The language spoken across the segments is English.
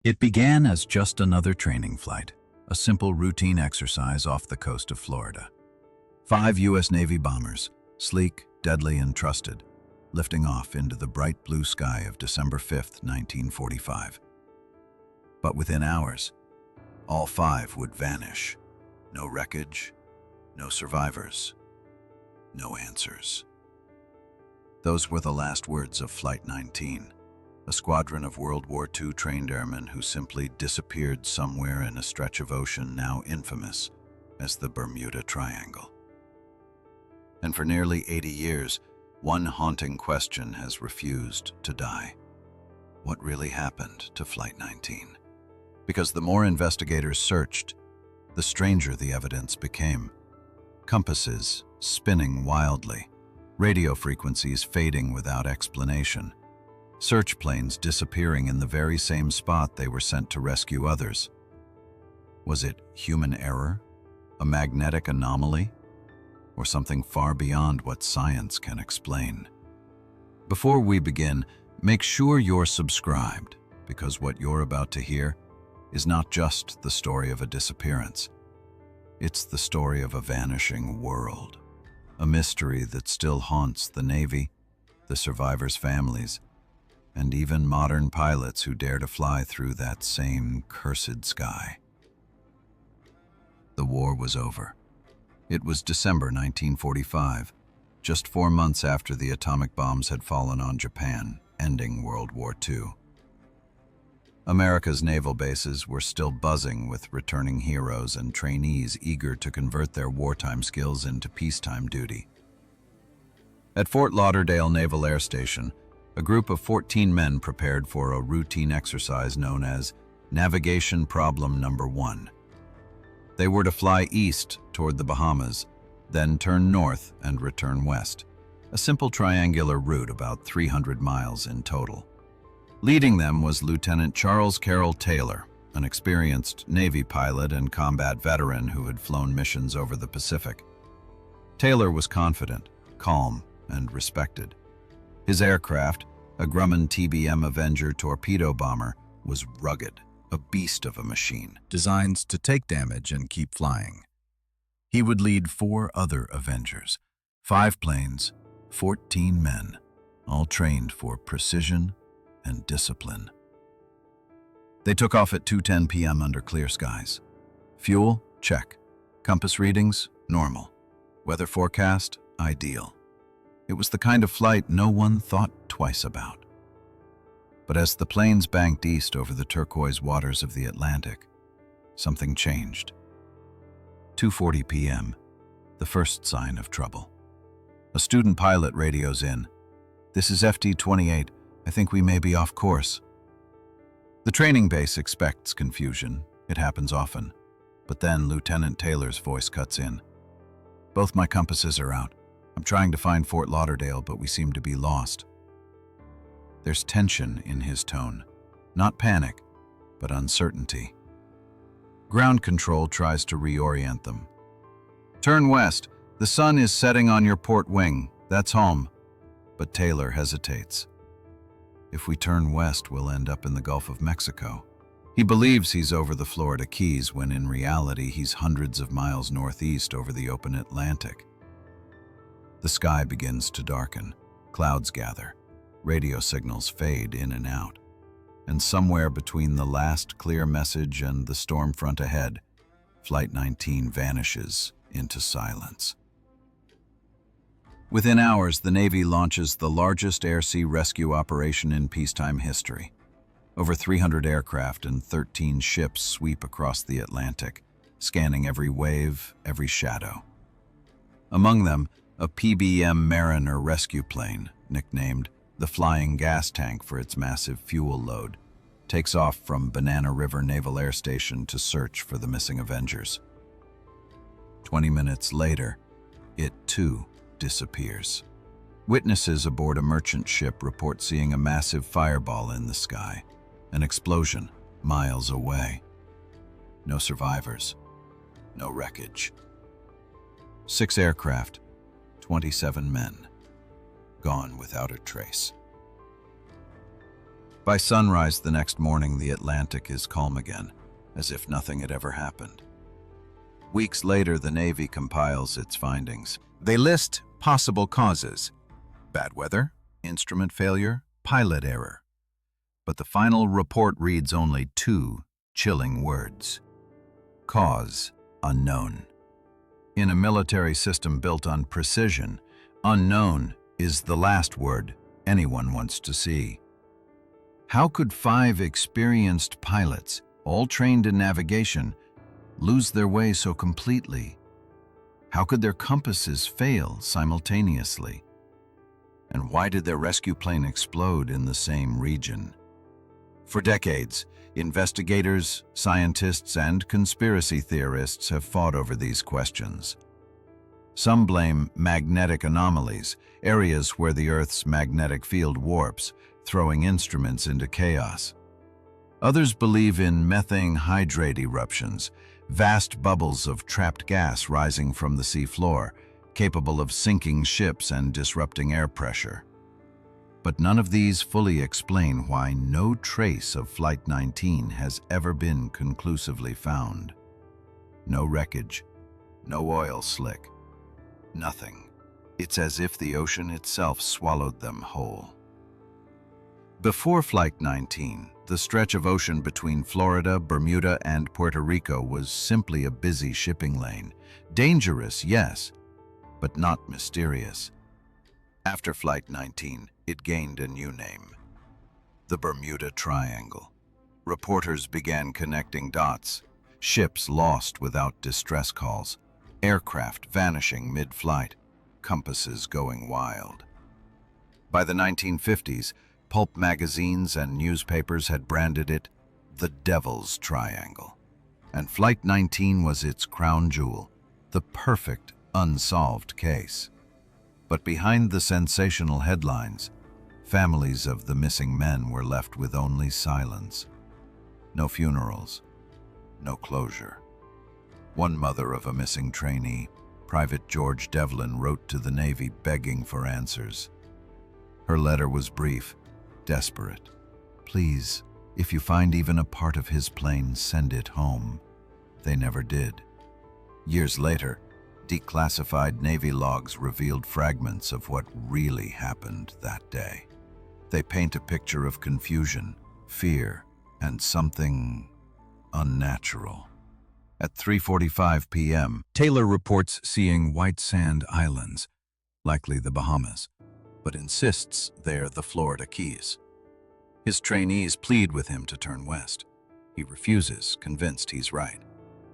It began as just another training flight, a simple routine exercise off the coast of Florida. 5 U.S. Navy bombers, sleek, deadly, and trusted, lifting off into the bright blue sky of December 5, 1945. But within hours, all 5 would vanish. No wreckage, no survivors, no answers. Those were the last words of Flight 19, a squadron of World War II trained airmen who simply disappeared somewhere in a stretch of ocean now infamous as the Bermuda Triangle. And for nearly 80 years, one haunting question has refused to die. What really happened to Flight 19? Because the more investigators searched, the stranger the evidence became. Compasses spinning wildly, radio frequencies fading without explanation, search planes disappearing in the very same spot they were sent to rescue others. Was it human error, a magnetic anomaly, or something far beyond what science can explain? Before we begin, make sure you're subscribed, because what you're about to hear is not just the story of a disappearance. It's the story of a vanishing world, a mystery that still haunts the Navy, the survivors' families, and even modern pilots who dare to fly through that same cursed sky. The war was over. It was December 1945, just 4 months after the atomic bombs had fallen on Japan, ending World War II. America's naval bases were still buzzing with returning heroes and trainees eager to convert their wartime skills into peacetime duty. At Fort Lauderdale Naval Air Station, a group of 14 men prepared for a routine exercise known as Navigation Problem Number 1. They were to fly east toward the Bahamas, then turn north and return west, a simple triangular route about 300 miles in total. Leading them was Lieutenant Charles Carroll Taylor, an experienced Navy pilot and combat veteran who had flown missions over the Pacific. Taylor was confident, calm, and respected. His aircraft, a Grumman TBM Avenger torpedo bomber, was rugged, a beast of a machine, designed to take damage and keep flying. He would lead 4 other Avengers, 5 planes, 14 men, all trained for precision and discipline. They took off at 2:10 p.m. under clear skies. Fuel? Check. Compass readings? Normal. Weather forecast? Ideal. It was the kind of flight no one thought twice about. But as the planes banked east over the turquoise waters of the Atlantic, something changed. 2:40 p.m., the first sign of trouble. A student pilot radios in. "This is FT-28. I think we may be off course." The training base expects confusion. It happens often. But then Lieutenant Taylor's voice cuts in. "Both my compasses are out. I'm trying to find Fort Lauderdale, but we seem to be lost." There's tension in his tone. Not panic, but uncertainty. Ground control tries to reorient them. "Turn west. The sun is setting on your port wing. That's home." But Taylor hesitates. "If we turn west, we'll end up in the Gulf of Mexico." He believes he's over the Florida Keys when in reality he's hundreds of miles northeast over the open Atlantic. The sky begins to darken. Clouds gather. Radio signals fade in and out. And somewhere between the last clear message and the storm front ahead, Flight 19 vanishes into silence. Within hours, the Navy launches the largest air-sea rescue operation in peacetime history. Over 300 aircraft and 13 ships sweep across the Atlantic, scanning every wave, every shadow. Among them, a PBM Mariner rescue plane, nicknamed the Flying Gas Tank for its massive fuel load, takes off from Banana River Naval Air Station to search for the missing Avengers. 20 minutes later, it too disappears. Witnesses aboard a merchant ship report seeing a massive fireball in the sky, an explosion miles away. No survivors, no wreckage. 6 aircraft, 27 men, gone without a trace. By sunrise the next morning, the Atlantic is calm again, as if nothing had ever happened. Weeks later, the Navy compiles its findings. They list possible causes: bad weather, instrument failure, pilot error. But the final report reads only two chilling words: cause unknown. In a military system built on precision, unknown is the last word anyone wants to see. How could 5 experienced pilots, all trained in navigation, lose their way so completely? How could their compasses fail simultaneously? And why did their rescue plane explode in the same region? For decades, investigators, scientists, and conspiracy theorists have fought over these questions. Some blame magnetic anomalies, areas where the Earth's magnetic field warps, throwing instruments into chaos. Others believe in methane hydrate eruptions, vast bubbles of trapped gas rising from the seafloor, capable of sinking ships and disrupting air pressure. But none of these fully explain why no trace of Flight 19 has ever been conclusively found. No wreckage, no oil slick, nothing. It's as if the ocean itself swallowed them whole. Before Flight 19, the stretch of ocean between Florida, Bermuda, and Puerto Rico was simply a busy shipping lane. Dangerous, yes, but not mysterious. After Flight 19, it gained a new name: the Bermuda Triangle. Reporters began connecting dots: ships lost without distress calls, aircraft vanishing mid-flight, compasses going wild. By the 1950s, pulp magazines and newspapers had branded it the Devil's Triangle. And Flight 19 was its crown jewel, the perfect unsolved case. But behind the sensational headlines, families of the missing men were left with only silence. No funerals, no closure. One mother of a missing trainee, Private George Devlin, wrote to the Navy begging for answers. Her letter was brief, desperate. "Please, if you find even a part of his plane, send it home." They never did. Years later, declassified Navy logs revealed fragments of what really happened that day. They paint a picture of confusion, fear, and something unnatural. At 3:45 p.m., Taylor reports seeing white sand islands, likely the Bahamas, but insists they're the Florida Keys. His trainees plead with him to turn west. He refuses, convinced he's right.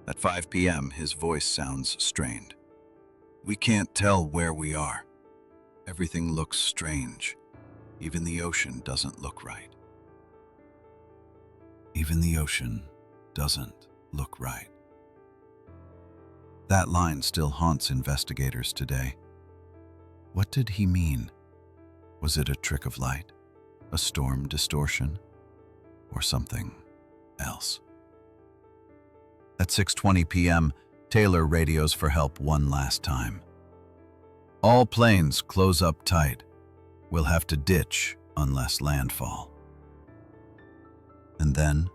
At 5 p.m., his voice sounds strained. "We can't tell where we are. Everything looks strange. Even the ocean doesn't look right." Even the ocean doesn't look right. That line still haunts investigators today. What did he mean? Was it a trick of light, a storm distortion, or something else? At 6:20 p.m., Taylor radios for help one last time. "All planes close up tight. We'll have to ditch unless landfall." And then,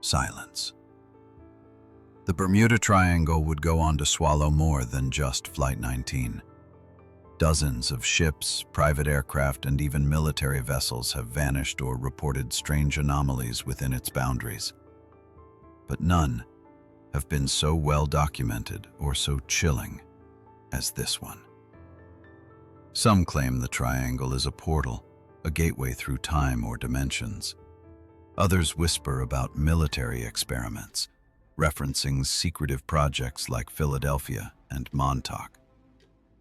silence. The Bermuda Triangle would go on to swallow more than just Flight 19. Dozens of ships, private aircraft, and even military vessels have vanished or reported strange anomalies within its boundaries. But none have been so well documented or so chilling as this one. Some claim the triangle is a portal, a gateway through time or dimensions. Others whisper about military experiments, referencing secretive projects like Philadelphia and Montauk.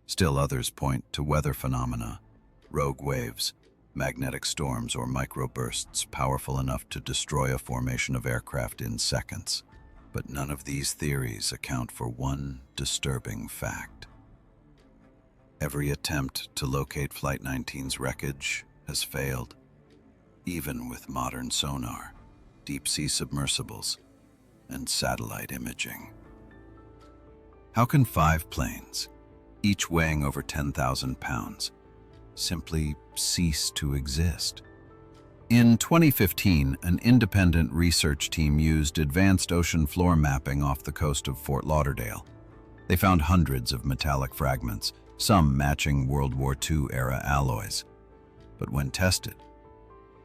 Still others point to weather phenomena, rogue waves, magnetic storms, or microbursts powerful enough to destroy a formation of aircraft in seconds. But none of these theories account for one disturbing fact. Every attempt to locate Flight 19's wreckage has failed, even with modern sonar, deep-sea submersibles, and satellite imaging. How can 5 planes, each weighing over 10,000 pounds, simply cease to exist? In 2015, an independent research team used advanced ocean floor mapping off the coast of Fort Lauderdale. They found hundreds of metallic fragments, some matching World War II-era alloys. But when tested,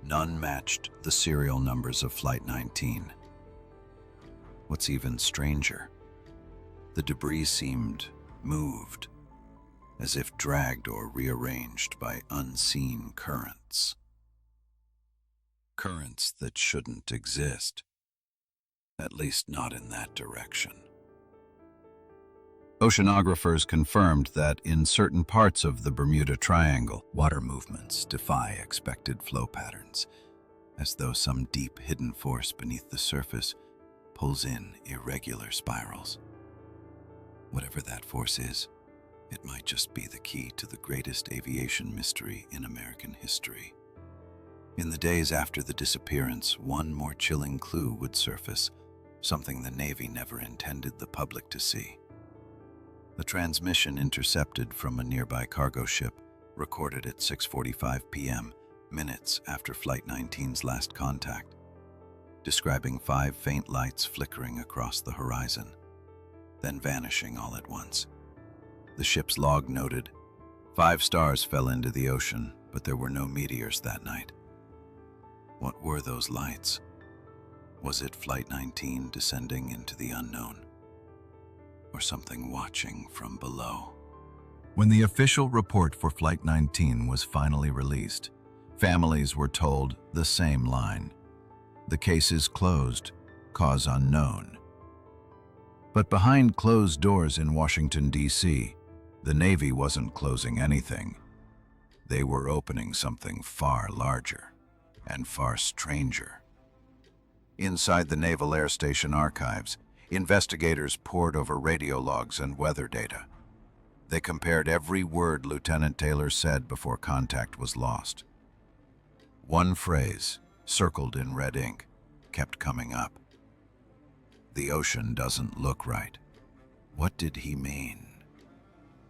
none matched the serial numbers of Flight 19. What's even stranger, the debris seemed moved, as if dragged or rearranged by unseen currents. Currents that shouldn't exist, at least not in that direction. Oceanographers confirmed that in certain parts of the Bermuda Triangle, water movements defy expected flow patterns, as though some deep hidden force beneath the surface pulls in irregular spirals. Whatever that force is, it might just be the key to the greatest aviation mystery in American history. In the days after the disappearance, one more chilling clue would surface, something the Navy never intended the public to see. A transmission intercepted from a nearby cargo ship, recorded at 6:45 p.m., minutes after Flight 19's last contact, describing 5 faint lights flickering across the horizon, then vanishing all at once. The ship's log noted, 5 stars fell into the ocean, but there were no meteors that night. What were those lights? Was it Flight 19 descending into the unknown? Or something watching from below? When the official report for Flight 19 was finally released, families were told the same line. The case is closed, cause unknown. But behind closed doors in Washington, D.C., the Navy wasn't closing anything. They were opening something far larger and far stranger. Inside the Naval Air Station archives, investigators pored over radio logs and weather data. They compared every word Lieutenant Taylor said before contact was lost. One phrase, circled in red ink, kept coming up. The ocean doesn't look right. What did he mean?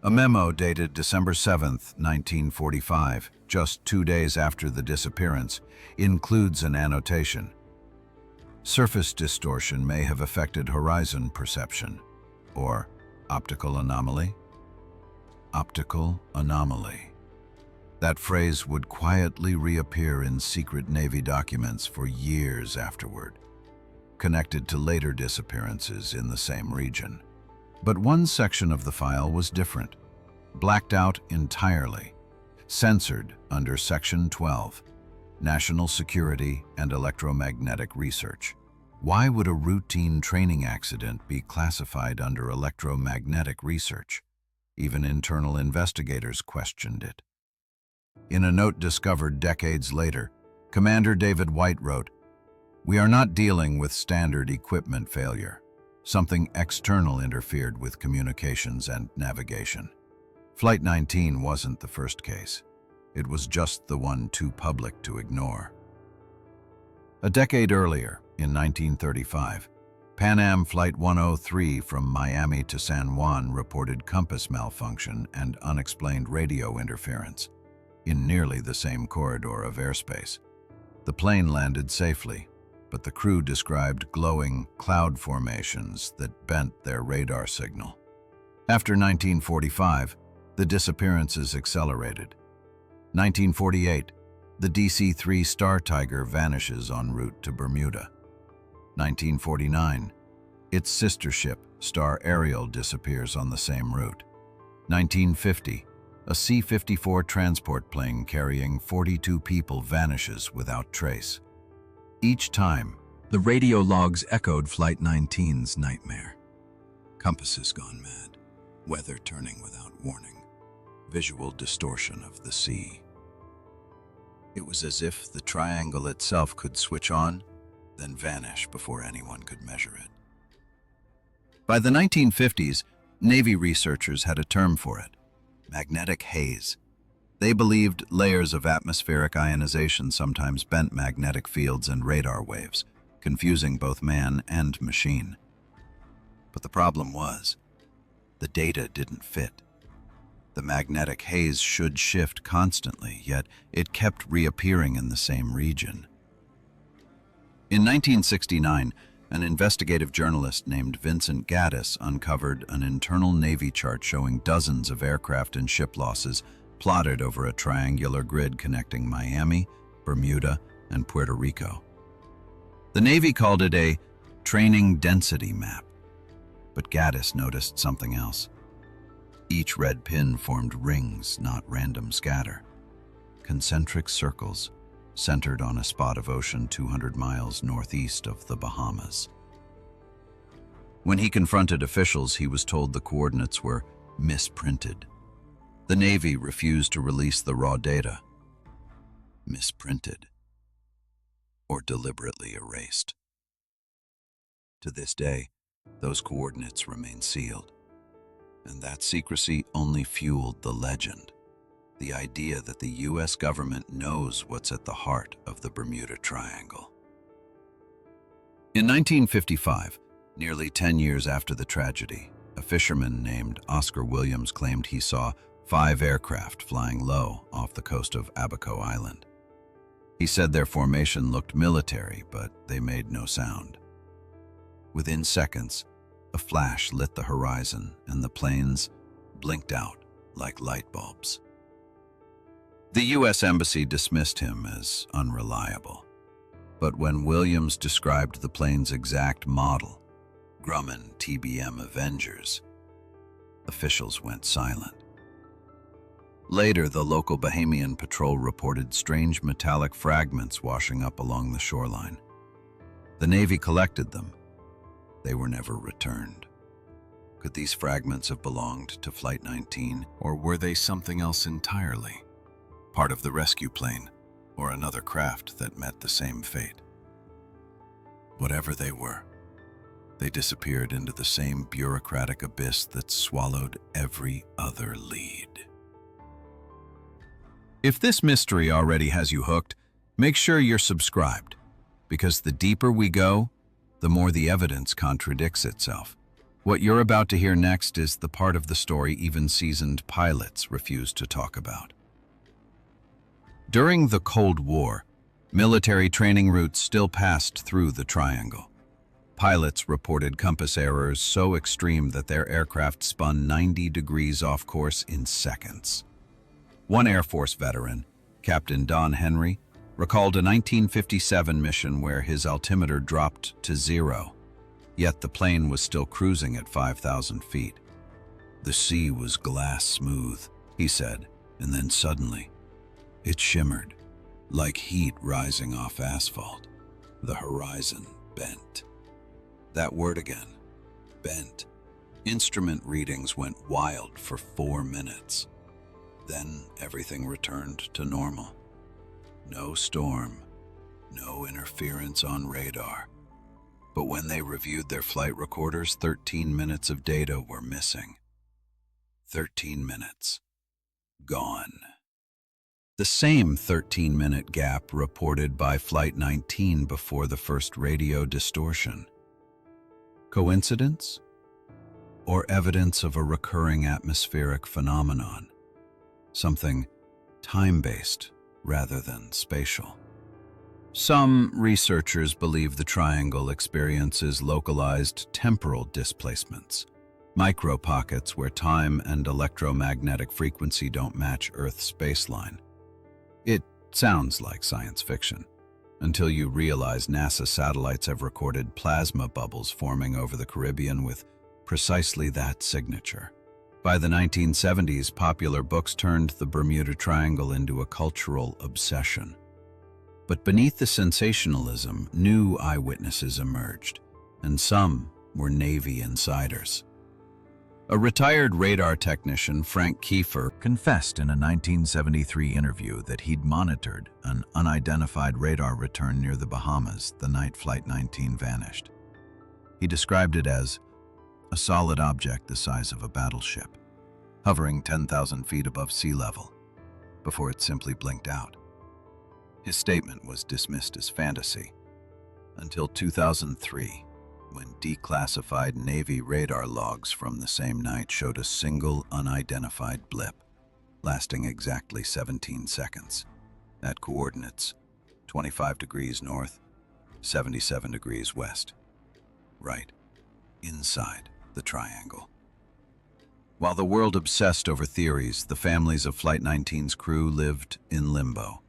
A memo dated December 7, 1945, just 2 days after the disappearance, includes an annotation. Surface distortion may have affected horizon perception, or optical anomaly. Optical anomaly. That phrase would quietly reappear in secret Navy documents for years afterward, connected to later disappearances in the same region. But one section of the file was different, blacked out entirely, censored under Section 12, National Security and Electromagnetic Research. Why would a routine training accident be classified under electromagnetic research? Even internal investigators questioned it. In a note discovered decades later, Commander David White wrote, "We are not dealing with standard equipment failure. Something external interfered with communications and navigation." Flight 19 wasn't the first case. It was just the one too public to ignore. A decade earlier, in 1935, Pan Am Flight 103 from Miami to San Juan reported compass malfunction and unexplained radio interference in nearly the same corridor of airspace. The plane landed safely, but the crew described glowing cloud formations that bent their radar signal. After 1945, the disappearances accelerated. 1948, the DC-3 Star Tiger vanishes en route to Bermuda. 1949, its sister ship, Star Ariel, disappears on the same route. 1950, a C-54 transport plane carrying 42 people vanishes without trace. Each time, the radio logs echoed Flight 19's nightmare. Compasses gone mad, weather turning without warning, visual distortion of the sea. It was as if the triangle itself could switch on, then vanish before anyone could measure it. By the 1950s, Navy researchers had a term for it: magnetic haze. They believed layers of atmospheric ionization sometimes bent magnetic fields and radar waves, confusing both man and machine. But the problem was, the data didn't fit. The magnetic haze should shift constantly, yet it kept reappearing in the same region. In 1969, an investigative journalist named Vincent Gaddis uncovered an internal Navy chart showing dozens of aircraft and ship losses plotted over a triangular grid connecting Miami, Bermuda, and Puerto Rico. The Navy called it a training density map, but Gaddis noticed something else. Each red pin formed rings, not random scatter. Concentric circles, centered on a spot of ocean 200 miles northeast of the Bahamas. When he confronted officials, he was told the coordinates were misprinted. The Navy refused to release the raw data. Misprinted, or deliberately erased. To this day, those coordinates remain sealed, and that secrecy only fueled the legend, the idea that the US government knows what's at the heart of the Bermuda Triangle. In 1955, nearly 10 years after the tragedy, a fisherman named Oscar Williams claimed he saw 5 aircraft flying low off the coast of Abaco Island. He said their formation looked military, but they made no sound. Within seconds, a flash lit the horizon and the planes blinked out like light bulbs. The U.S. Embassy dismissed him as unreliable, but when Williams described the plane's exact model, Grumman TBM Avengers, officials went silent. Later, the local Bahamian patrol reported strange metallic fragments washing up along the shoreline. The Navy collected them. They were never returned. Could these fragments have belonged to Flight 19, or were they something else entirely? Part of the rescue plane, or another craft that met the same fate? Whatever they were, they disappeared into the same bureaucratic abyss that swallowed every other lead. If this mystery already has you hooked, make sure you're subscribed, because the deeper we go, the more the evidence contradicts itself. What you're about to hear next is the part of the story even seasoned pilots refuse to talk about. During the Cold War, military training routes still passed through the Triangle. Pilots reported compass errors so extreme that their aircraft spun 90 degrees off course in seconds. One Air Force veteran, Captain Don Henry, recalled a 1957 mission where his altimeter dropped to 0, yet the plane was still cruising at 5,000 feet. The sea was glass smooth, he said, and then suddenly, it shimmered, like heat rising off asphalt. The horizon bent. That word again, bent. Instrument readings went wild for 4 minutes. Then everything returned to normal. No storm, no interference on radar. But when they reviewed their flight recorders, 13 minutes of data were missing. 13 minutes. Gone. The same 13-minute gap reported by Flight 19 before the first radio distortion. Coincidence? Or evidence of a recurring atmospheric phenomenon? Something time-based rather than spatial. Some researchers believe the triangle experiences localized temporal displacements, micro-pockets where time and electromagnetic frequency don't match Earth's baseline. It sounds like science fiction, until you realize NASA satellites have recorded plasma bubbles forming over the Caribbean with precisely that signature. By the 1970s, popular books turned the Bermuda Triangle into a cultural obsession. But beneath the sensationalism, new eyewitnesses emerged, and some were Navy insiders. A retired radar technician, Frank Kiefer, confessed in a 1973 interview that he'd monitored an unidentified radar return near the Bahamas the night Flight 19 vanished. He described it as a solid object the size of a battleship, hovering 10,000 feet above sea level, before it simply blinked out. His statement was dismissed as fantasy until 2003, when declassified Navy radar logs from the same night showed a single unidentified blip. lasting exactly 17 seconds. At coordinates 25 degrees north, 77 degrees west. Right inside the triangle. While the world obsessed over theories, the families of Flight 19's crew lived in limbo.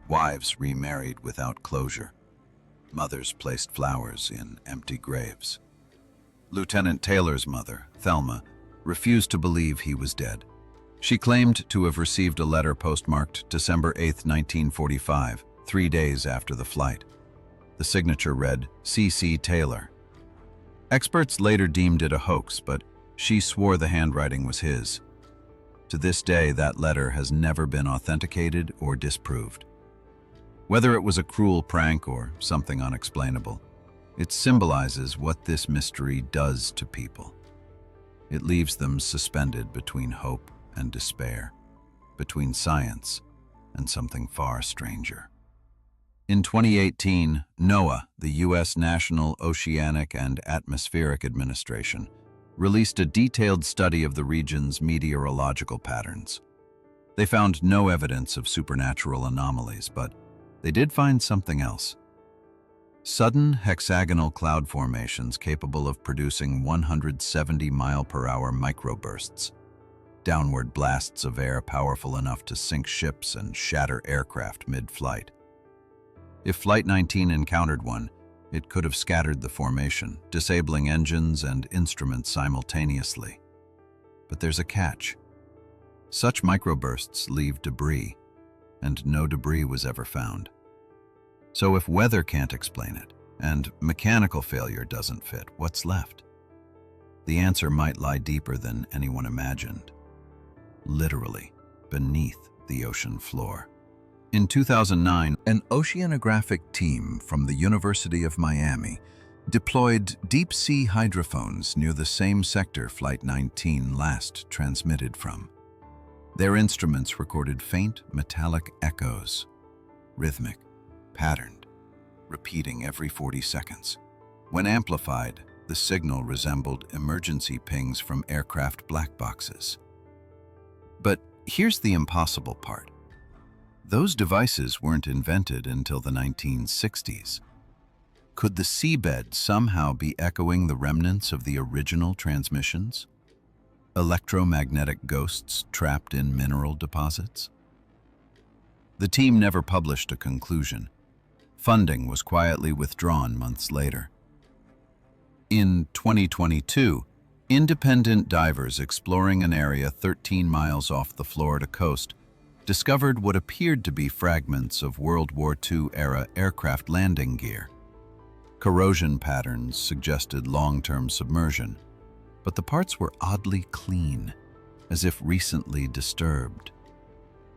Wives remarried without closure. Mothers placed flowers in empty graves. Lieutenant Taylor's mother, Thelma, refused to believe he was dead. She claimed to have received a letter postmarked December 8, 1945, 3 days after the flight. The signature read, C.C. Taylor. Experts later deemed it a hoax, but she swore the handwriting was his. To this day, that letter has never been authenticated or disproved. Whether it was a cruel prank or something unexplainable, it symbolizes what this mystery does to people. It leaves them suspended between hope and despair, between science and something far stranger. In 2018, NOAA, the U.S. National Oceanic and Atmospheric Administration, released a detailed study of the region's meteorological patterns. They found no evidence of supernatural anomalies, but they did find something else. Sudden hexagonal cloud formations capable of producing 170-mile-per-hour microbursts. Downward blasts of air powerful enough to sink ships and shatter aircraft mid-flight. If Flight 19 encountered one, it could have scattered the formation, disabling engines and instruments simultaneously. But there's a catch. Such microbursts leave debris, and no debris was ever found. So if weather can't explain it, and mechanical failure doesn't fit, what's left? The answer might lie deeper than anyone imagined. Literally, beneath the ocean floor. In 2009, an oceanographic team from the University of Miami deployed deep-sea hydrophones near the same sector Flight 19 last transmitted from. Their instruments recorded faint metallic echoes, rhythmic, patterned, repeating every 40 seconds. When amplified, the signal resembled emergency pings from aircraft black boxes. But here's the impossible part. Those devices weren't invented until the 1960s. Could the seabed somehow be echoing the remnants of the original transmissions? Electromagnetic ghosts trapped in mineral deposits? The team never published a conclusion. Funding was quietly withdrawn months later. In 2022, independent divers exploring an area 13 miles off the Florida coast discovered what appeared to be fragments of World War II-era aircraft landing gear. Corrosion patterns suggested long-term submersion, but the parts were oddly clean, as if recently disturbed.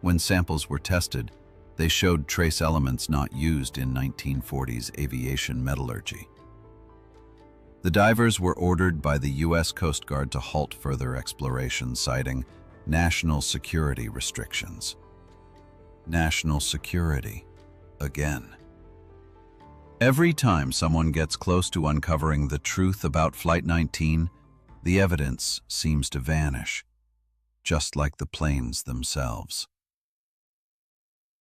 When samples were tested, they showed trace elements not used in 1940s aviation metallurgy. The divers were ordered by the U.S. Coast Guard to halt further exploration, citing national security restrictions. National security, again. Every time someone gets close to uncovering the truth about Flight 19, the evidence seems to vanish, just like the planes themselves.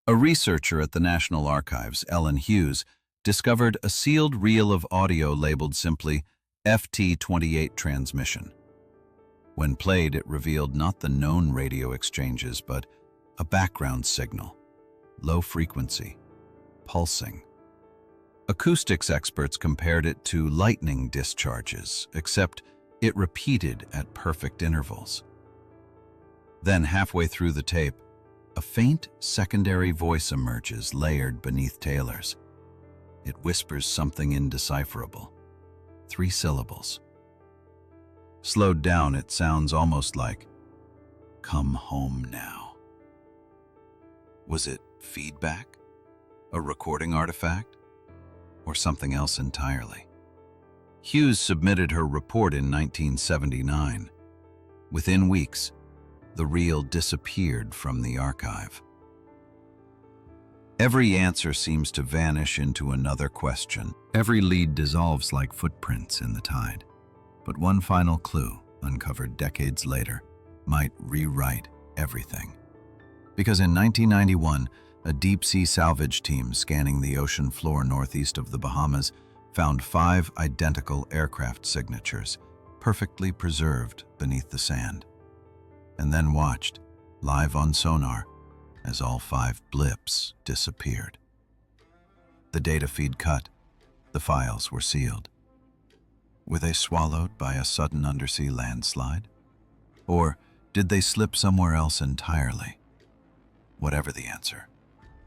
A researcher at the National Archives, Ellen Hughes, discovered a sealed reel of audio labeled simply FT-28 transmission. When played, it revealed not the known radio exchanges, but a background signal, low frequency, pulsing. Acoustics experts compared it to lightning discharges, except it repeated at perfect intervals. Then, halfway through the tape, a faint secondary voice emerges layered beneath Taylor's. It whispers something indecipherable. 3 syllables. Slowed down, it sounds almost like, "Come home now." Was it feedback? A recording artifact? Or something else entirely? Hughes submitted her report in 1979. Within weeks, the reel disappeared from the archive. Every answer seems to vanish into another question. Every lead dissolves like footprints in the tide. But one final clue, uncovered decades later, might rewrite everything. Because in 1991, a deep-sea salvage team scanning the ocean floor northeast of the Bahamas found 5 identical aircraft signatures, perfectly preserved beneath the sand. And then watched, live on sonar, as all 5 blips disappeared. The data feed cut, the files were sealed. Were they swallowed by a sudden undersea landslide? Or did they slip somewhere else entirely? Whatever the answer,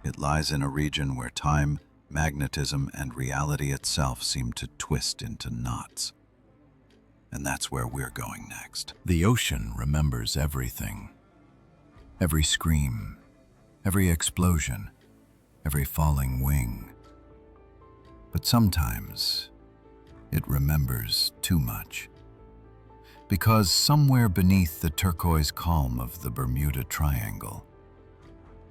it lies in a region where time, magnetism, and reality itself seem to twist into knots. And that's where we're going next. The ocean remembers everything. Every scream, every explosion, every falling wing. But sometimes it remembers too much. Because somewhere beneath the turquoise calm of the Bermuda Triangle,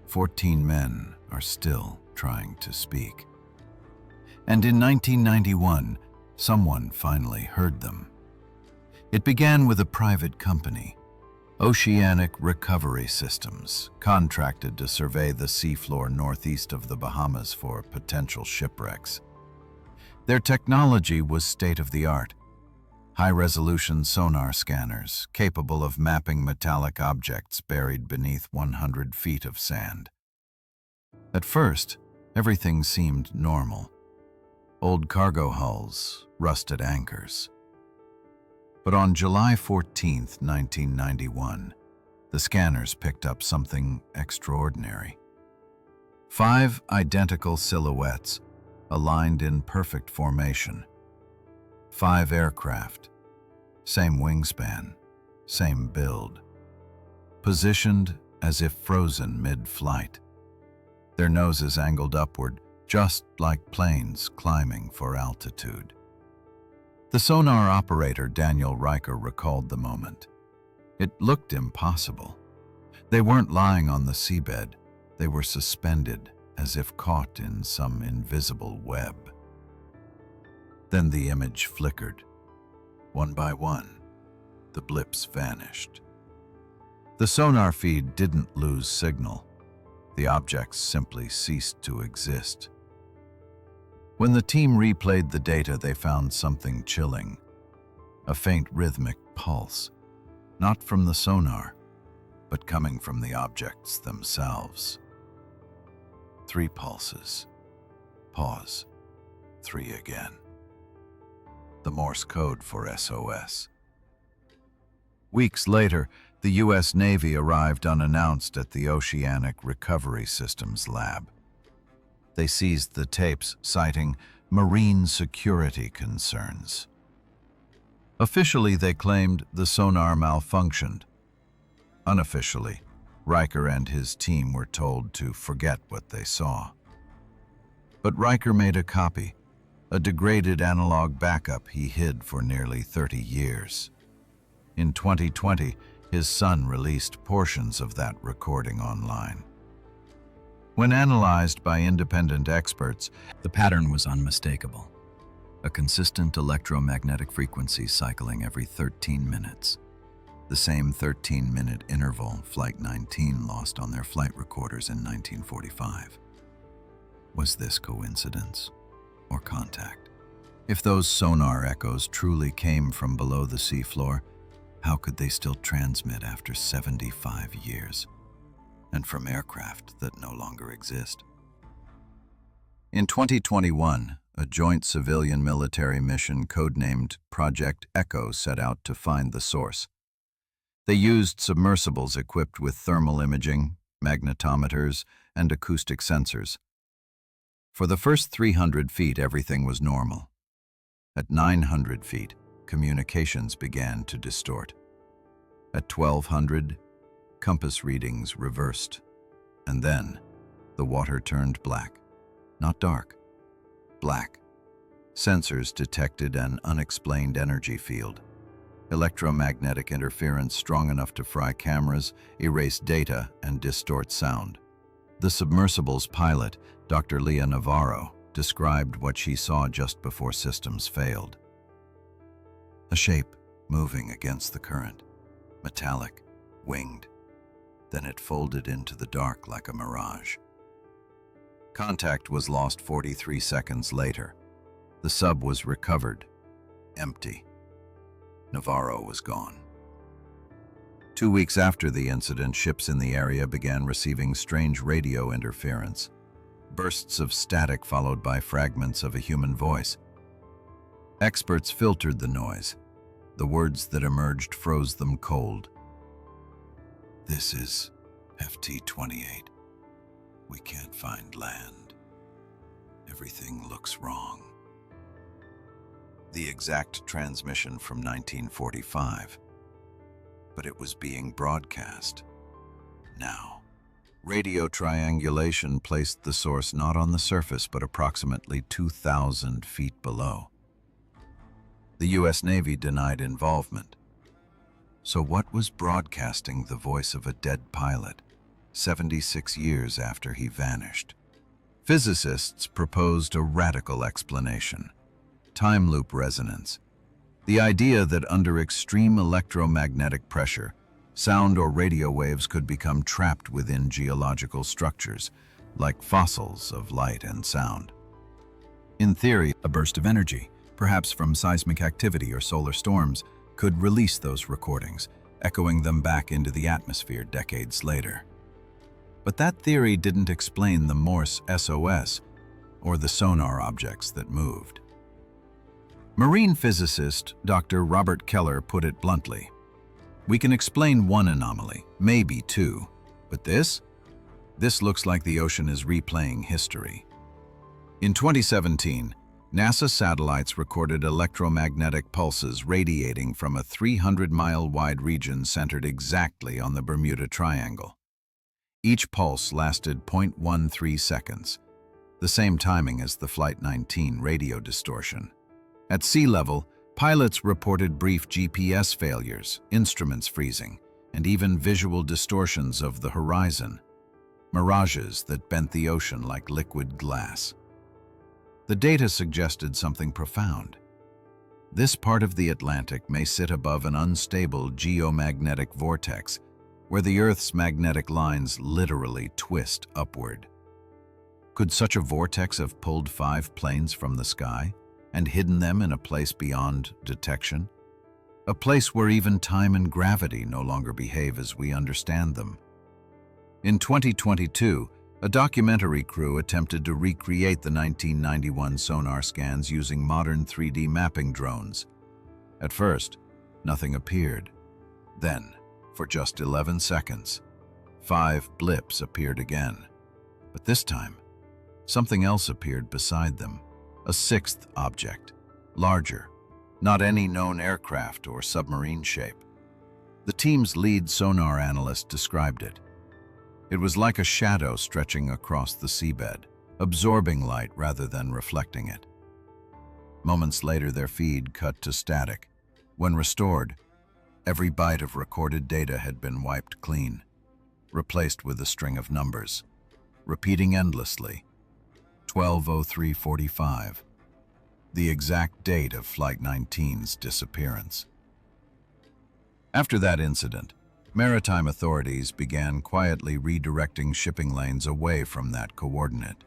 14 men are still trying to speak. And in 1991, someone finally heard them. It began with a private company, Oceanic Recovery Systems, contracted to survey the seafloor northeast of the Bahamas for potential shipwrecks. Their technology was state-of-the-art. High-resolution sonar scanners capable of mapping metallic objects buried beneath 100 feet of sand. At first, everything seemed normal. Old cargo hulls, rusted anchors. But on July 14, 1991, the scanners picked up something extraordinary. 5 identical silhouettes, aligned in perfect formation. 5 aircraft, same wingspan, same build, positioned as if frozen mid-flight. Their noses angled upward, just like planes climbing for altitude. The sonar operator, Daniel Riker, recalled the moment. It looked impossible. They weren't lying on the seabed. They were suspended, as if caught in some invisible web. Then the image flickered. One by one, the blips vanished. The sonar feed didn't lose signal. The objects simply ceased to exist. When the team replayed the data, they found something chilling. A faint rhythmic pulse, not from the sonar, but coming from the objects themselves. 3 pulses. Pause. 3 again. The Morse code for SOS. Weeks later, the U.S. Navy arrived unannounced at the Oceanic Recovery Systems lab. They seized the tapes, citing marine security concerns. Officially, they claimed the sonar malfunctioned. Unofficially, Riker and his team were told to forget what they saw. But Riker made a copy, a degraded analog backup he hid for nearly 30 years. In 2020, his son released portions of that recording online. When analyzed by independent experts, the pattern was unmistakable. A consistent electromagnetic frequency cycling every 13 minutes. The same 13-minute interval Flight 19 lost on their flight recorders in 1945. Was this coincidence or contact? If those sonar echoes truly came from below the seafloor, how could they still transmit after 75 years? And from aircraft that no longer exist? In 2021, a joint civilian-military mission codenamed Project Echo set out to find the source. They used submersibles equipped with thermal imaging, magnetometers, and acoustic sensors. For the first 300 feet, everything was normal. At 900 feet, communications began to distort. At 1200, compass readings reversed. And then, the water turned black. Not dark, black. Sensors detected an unexplained energy field. Electromagnetic interference strong enough to fry cameras, erase data, and distort sound. The submersible's pilot, Dr. Leah Navarro, described what she saw just before systems failed. A shape moving against the current, metallic, winged. Then it folded into the dark like a mirage. Contact was lost 43 seconds later. The sub was recovered, empty. Navarro was gone. 2 weeks after the incident, ships in the area began receiving strange radio interference. Bursts of static followed by fragments of a human voice. Experts filtered the noise. The words that emerged froze them cold. "This is FT-28. We can't find land. Everything looks wrong." The exact transmission from 1945. But it was being broadcast. Now, radio triangulation placed the source not on the surface but approximately 2,000 feet below. The U.S. Navy denied involvement. So what was broadcasting the voice of a dead pilot 76 years after he vanished? Physicists proposed a radical explanation: time loop resonance. The idea that under extreme electromagnetic pressure, sound or radio waves could become trapped within geological structures, like fossils of light and sound. In theory, a burst of energy, perhaps from seismic activity or solar storms, could release those recordings, echoing them back into the atmosphere decades later. But that theory didn't explain the Morse SOS or the sonar objects that moved. Marine physicist Dr. Robert Keller put it bluntly: "We can explain one anomaly, maybe two, but this looks like the ocean is replaying history." In 2017, NASA satellites recorded electromagnetic pulses radiating from a 300-mile-wide region centered exactly on the Bermuda Triangle. Each pulse lasted 0.13 seconds, the same timing as the Flight 19 radio distortion. At sea level, pilots reported brief GPS failures, instruments freezing, and even visual distortions of the horizon, mirages that bent the ocean like liquid glass. The data suggested something profound. This part of the Atlantic may sit above an unstable geomagnetic vortex, where the Earth's magnetic lines literally twist upward. Could such a vortex have pulled 5 planes from the sky and hidden them in a place beyond detection? A place where even time and gravity no longer behave as we understand them. In 2022, a documentary crew attempted to recreate the 1991 sonar scans using modern 3D mapping drones. At first, nothing appeared. Then, for just 11 seconds, 5 blips appeared again. But this time, something else appeared beside them. A 6th object, larger, not any known aircraft or submarine shape. The team's lead sonar analyst described it. It was like a shadow stretching across the seabed, absorbing light rather than reflecting it. Moments later, their feed cut to static. When restored, every byte of recorded data had been wiped clean, replaced with a string of numbers, repeating endlessly. 12:03:45, the exact date of Flight 19's disappearance. After that incident, maritime authorities began quietly redirecting shipping lanes away from that coordinate.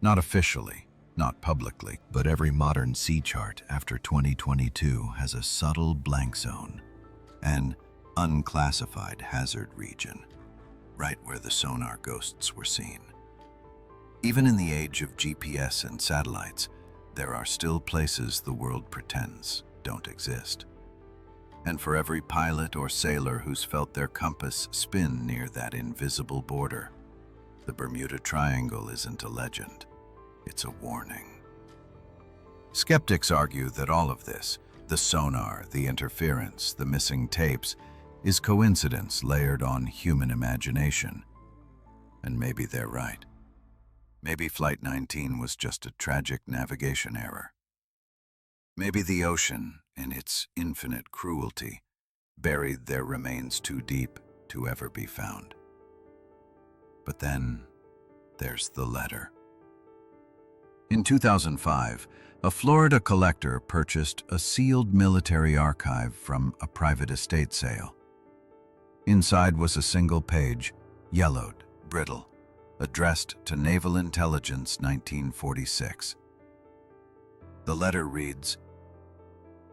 Not officially, not publicly, but every modern sea chart after 2022 has a subtle blank zone, an unclassified hazard region, right where the sonar ghosts were seen. Even in the age of GPS and satellites, there are still places the world pretends don't exist. And for every pilot or sailor who's felt their compass spin near that invisible border, the Bermuda Triangle isn't a legend, it's a warning. Skeptics argue that all of this, the sonar, the interference, the missing tapes, is coincidence layered on human imagination. And maybe they're right. Maybe Flight 19 was just a tragic navigation error. Maybe the ocean, in its infinite cruelty, buried their remains too deep to ever be found. But then, there's the letter. In 2005, a Florida collector purchased a sealed military archive from a private estate sale. Inside was a single page, yellowed, brittle, addressed to Naval Intelligence 1946. The letter reads,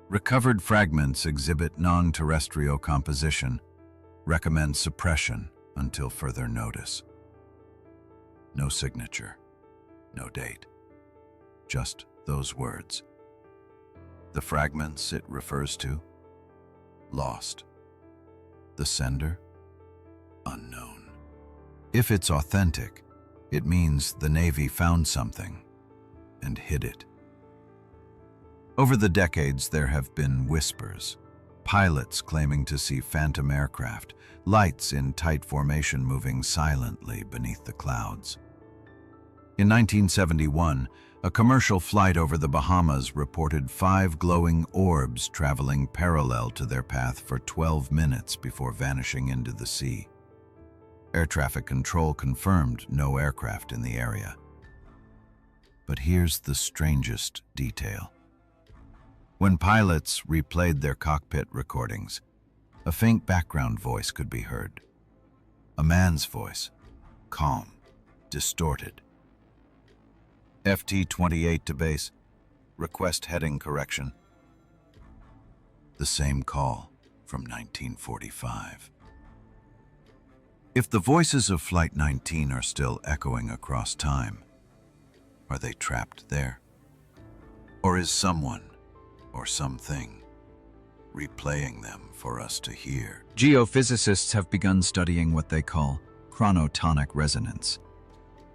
"Recovered fragments exhibit non-terrestrial composition. Recommend suppression until further notice." No signature, no date, just those words. The fragments it refers to? Lost. The sender? Unknown. If it's authentic, it means the Navy found something and hid it. Over the decades, there have been whispers. Pilots claiming to see phantom aircraft, lights in tight formation moving silently beneath the clouds. In 1971, a commercial flight over the Bahamas reported 5 glowing orbs traveling parallel to their path for 12 minutes before vanishing into the sea. Air traffic control confirmed no aircraft in the area. But here's the strangest detail. When pilots replayed their cockpit recordings, a faint background voice could be heard. A man's voice, calm, distorted. "FT-28 to base. Request heading correction." The same call from 1945. If the voices of Flight 19 are still echoing across time, are they trapped there? Or is someone, or something, replaying them for us to hear? Geophysicists have begun studying what they call chronotonic resonance,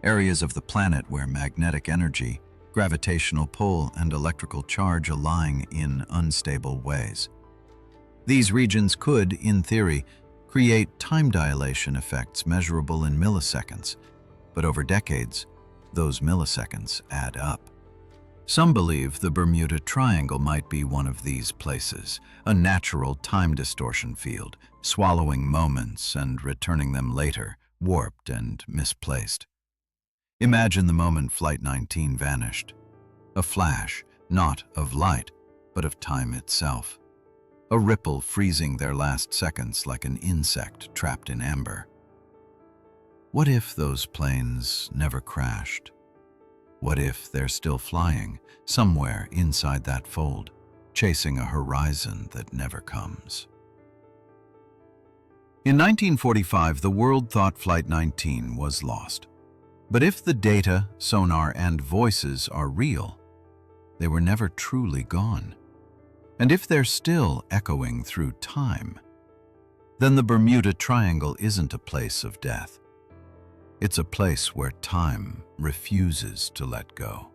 areas of the planet where magnetic energy, gravitational pull, and electrical charge align in unstable ways. These regions could, in theory, create time dilation effects measurable in milliseconds, but over decades, those milliseconds add up. Some believe the Bermuda Triangle might be one of these places, a natural time distortion field, swallowing moments and returning them later, warped and misplaced. Imagine the moment Flight 19 vanished. A flash, not of light, but of time itself. A ripple freezing their last seconds like an insect trapped in amber. What if those planes never crashed? What if they're still flying, somewhere inside that fold, chasing a horizon that never comes? In 1945, the world thought Flight 19 was lost. But if the data, sonar, and voices are real, they were never truly gone. And if they're still echoing through time, then the Bermuda Triangle isn't a place of death. It's a place where time refuses to let go.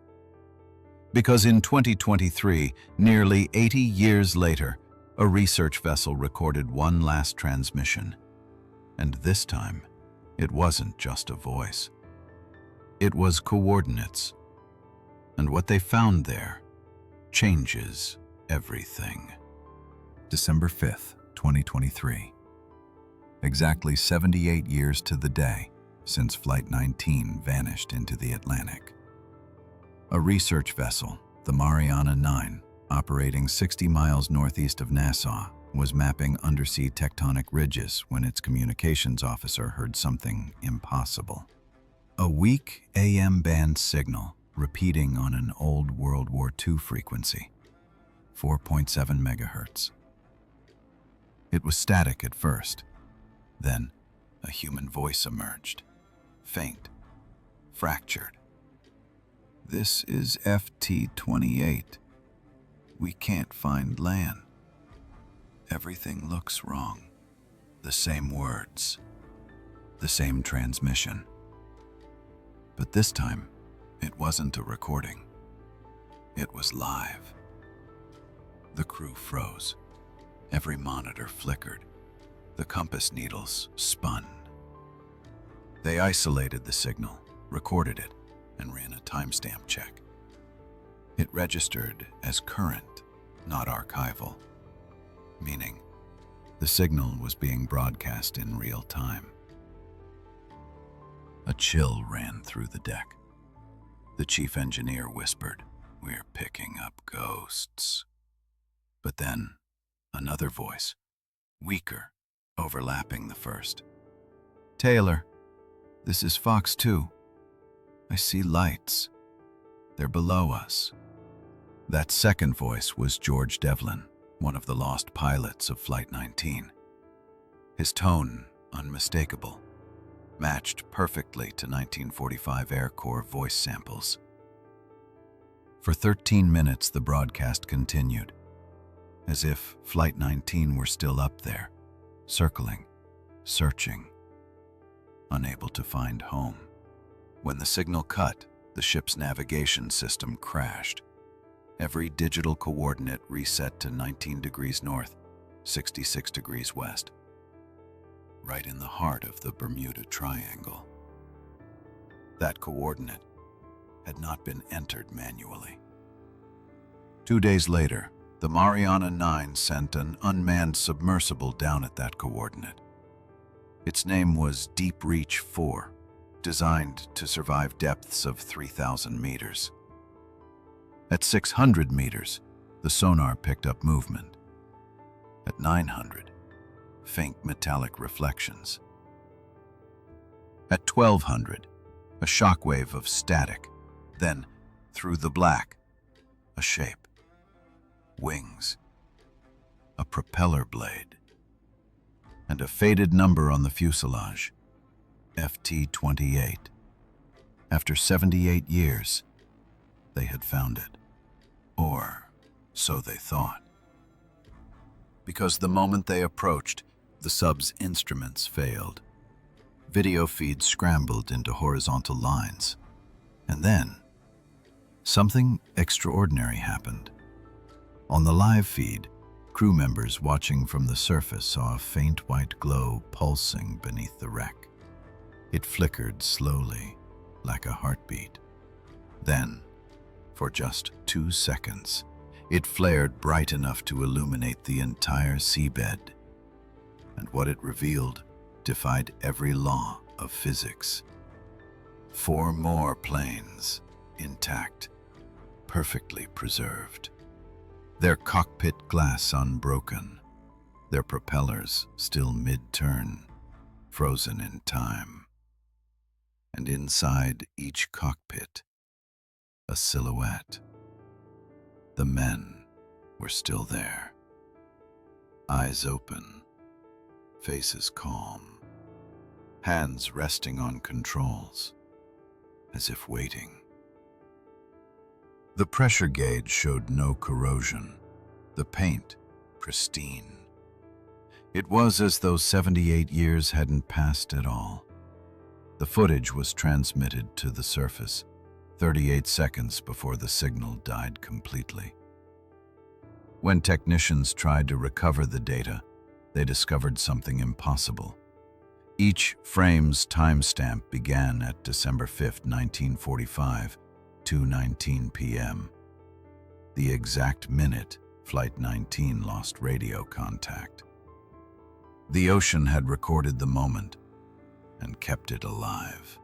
Because in 2023, nearly 80 years later, a research vessel recorded one last transmission. And this time, it wasn't just a voice. It was coordinates. And what they found there changes everything. December 5th, 2023. Exactly 78 years to the day since Flight 19 vanished into the Atlantic. A research vessel, the Mariana 9, operating 60 miles northeast of Nassau, was mapping undersea tectonic ridges when its communications officer heard something impossible. A weak AM band signal repeating on an old World War II frequency, 4.7 megahertz. It was static at first. Then, a human voice emerged, faint, fractured. "This is FT-28. We can't find land. Everything looks wrong." The same words, the same transmission. But this time, it wasn't a recording. It was live. The crew froze. Every monitor flickered. The compass needles spun. They isolated the signal, recorded it, and ran a timestamp check. It registered as current, not archival, meaning the signal was being broadcast in real time. A chill ran through the deck. The chief engineer whispered, "We're picking up ghosts." But then, another voice, weaker, overlapping the first. "Taylor, "This is Fox 2. I see lights. They're below us." That second voice was George Devlin, one of the lost pilots of Flight 19. His tone, unmistakable, matched perfectly to 1945 Air Corps voice samples. For 13 minutes, the broadcast continued, as if Flight 19 were still up there, circling, searching, unable to find home. When the signal cut, the ship's navigation system crashed. Every digital coordinate reset to 19 degrees north, 66 degrees west. Right in the heart of the Bermuda Triangle. That coordinate had not been entered manually. 2 days later, the Mariana 9 sent an unmanned submersible down at that coordinate. Its name was Deep Reach 4, designed to survive depths of 3,000 meters. At 600 meters, the sonar picked up movement. At 900, faint metallic reflections. At 1200, a shockwave of static. Then, through the black, a shape. Wings. A propeller blade. And a faded number on the fuselage. FT-28. After 78 years, they had found it. Or so they thought. Because the moment they approached, the sub's instruments failed. Video feeds scrambled into horizontal lines. And then, something extraordinary happened. On the live feed, crew members watching from the surface saw a faint white glow pulsing beneath the wreck. It flickered slowly, like a heartbeat. Then, for just 2 seconds, it flared bright enough to illuminate the entire seabed. And what it revealed defied every law of physics. 4 more planes, intact, perfectly preserved. Their cockpit glass unbroken, their propellers still mid-turn, frozen in time. And inside each cockpit, a silhouette. The men were still there. Eyes open, faces calm, hands resting on controls, as if waiting. The pressure gauge showed no corrosion, the paint pristine. It was as though 78 years hadn't passed at all. The footage was transmitted to the surface 38 seconds before the signal died completely. When technicians tried to recover the data, they discovered something impossible. Each frame's timestamp began at December 5, 1945, 2:19 p.m. The exact minute Flight 19 lost radio contact. The ocean had recorded the moment and kept it alive.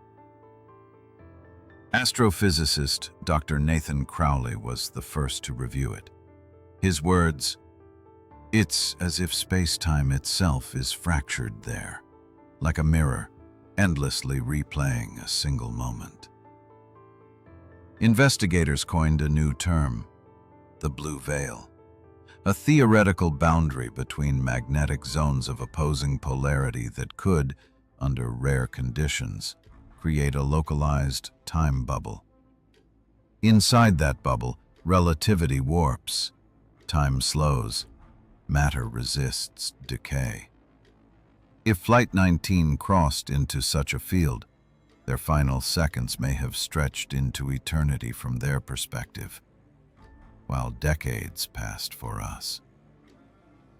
Astrophysicist Dr. Nathan Crowley was the first to review it. His words, "It's as if space-time itself is fractured there, like a mirror, endlessly replaying a single moment." Investigators coined a new term, the blue veil, a theoretical boundary between magnetic zones of opposing polarity that could, under rare conditions, create a localized time bubble. Inside that bubble, relativity warps, time slows, matter resists decay. If Flight 19 crossed into such a field, their final seconds may have stretched into eternity from their perspective, while decades passed for us.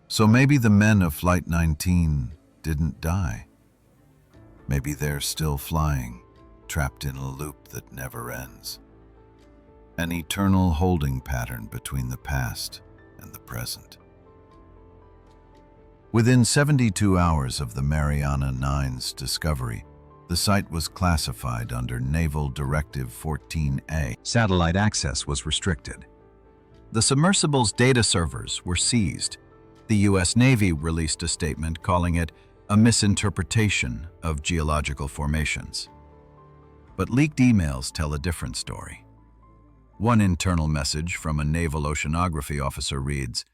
So maybe the men of Flight 19 didn't die. Maybe they're still flying, trapped in a loop that never ends. An eternal holding pattern between the past and the present. Within 72 hours of the Mariana 9's discovery, the site was classified under Naval Directive 14A. Satellite access was restricted. The submersible's data servers were seized. The U.S. Navy released a statement calling it a misinterpretation of geological formations. But leaked emails tell a different story. One internal message from a naval oceanography officer reads,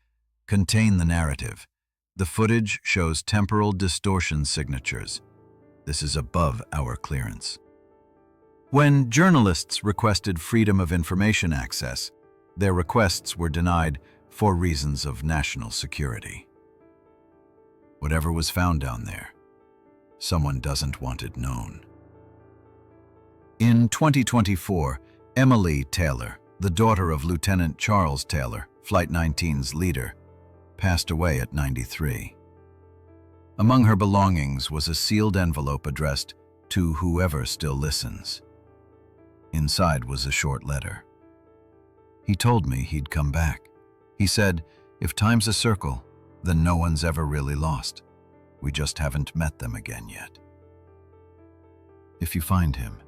"Contain the narrative. The footage shows temporal distortion signatures. This is above our clearance." When journalists requested freedom of information access, their requests were denied for reasons of national security. Whatever was found down there, someone doesn't want it known. In 2024, Emily Taylor, the daughter of Lieutenant Charles Taylor, Flight 19's leader, passed away at 93. Among her belongings was a sealed envelope addressed to whoever still listens. Inside was a short letter. "He told me he'd come back. He said, if time's a circle, then no one's ever really lost. We just haven't met them again yet. If you find him,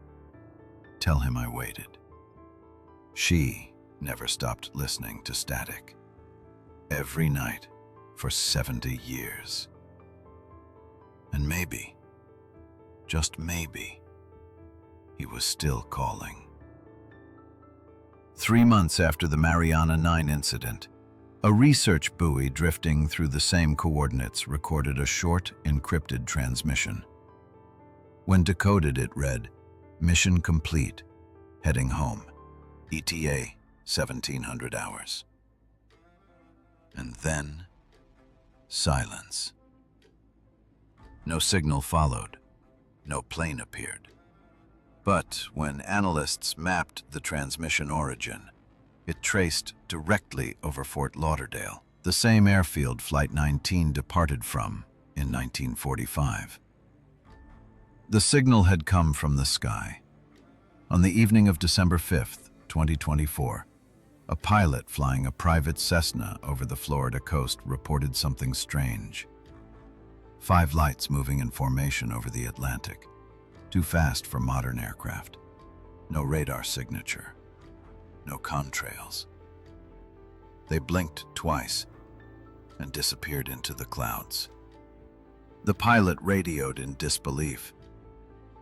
tell him I waited." She never stopped listening to static. Every night for 70 years. And maybe, just maybe, he was still calling. 3 months after the Mariana 9 incident, a research buoy drifting through the same coordinates recorded a short, encrypted transmission. When decoded, it read, "Mission complete. Heading home. ETA 1700 hours." And then, silence. No signal followed. No plane appeared. But when analysts mapped the transmission origin, it traced directly over Fort Lauderdale, the same airfield Flight 19 departed from in 1945. The signal had come from the sky. On the evening of December 5th, 2024, a pilot flying a private Cessna over the Florida coast reported something strange. 5 lights moving in formation over the Atlantic, too fast for modern aircraft. No radar signature. No contrails. They blinked twice and disappeared into the clouds. The pilot radioed in disbelief.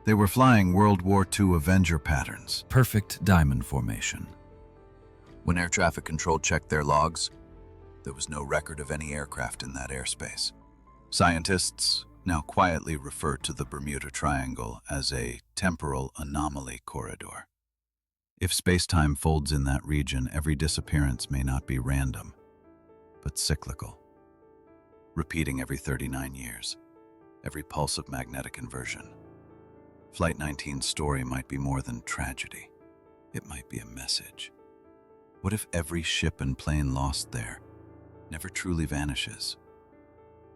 They were flying World War II Avenger patterns, perfect diamond formation. When air traffic control checked their logs, there was no record of any aircraft in that airspace. Scientists now quietly refer to the Bermuda Triangle as a temporal anomaly corridor. If space-time folds in that region, every disappearance may not be random, but cyclical, repeating every 39 years, every pulse of magnetic inversion. Flight 19's story might be more than tragedy. It might be a message. What if every ship and plane lost there never truly vanishes?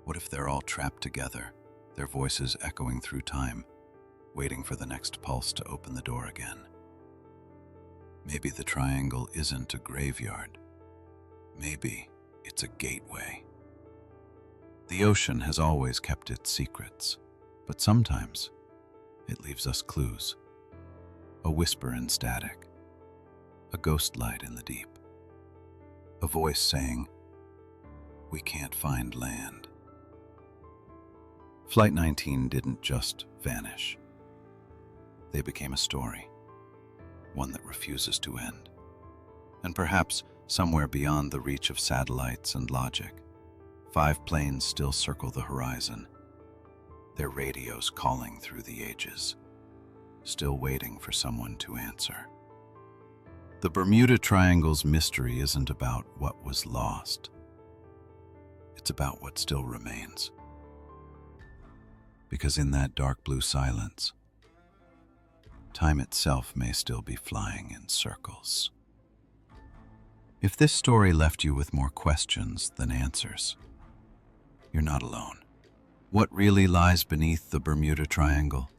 What if they're all trapped together, their voices echoing through time, waiting for the next pulse to open the door again? Maybe the triangle isn't a graveyard. Maybe it's a gateway. The ocean has always kept its secrets, but sometimes it leaves us clues. A whisper in static, a ghost light in the deep, a voice saying, "We can't find land." Flight 19 didn't just vanish. They became a story, one that refuses to end. And perhaps somewhere beyond the reach of satellites and logic, 5 planes still circle the horizon, their radios calling through the ages, still waiting for someone to answer. The Bermuda Triangle's mystery isn't about what was lost. It's about what still remains. Because in that dark blue silence, time itself may still be flying in circles. If this story left you with more questions than answers, you're not alone. What really lies beneath the Bermuda Triangle?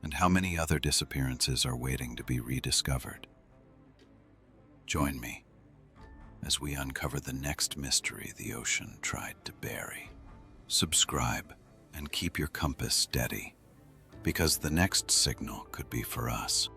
And how many other disappearances are waiting to be rediscovered? Join me as we uncover the next mystery the ocean tried to bury. Subscribe and keep your compass steady, because the next signal could be for us.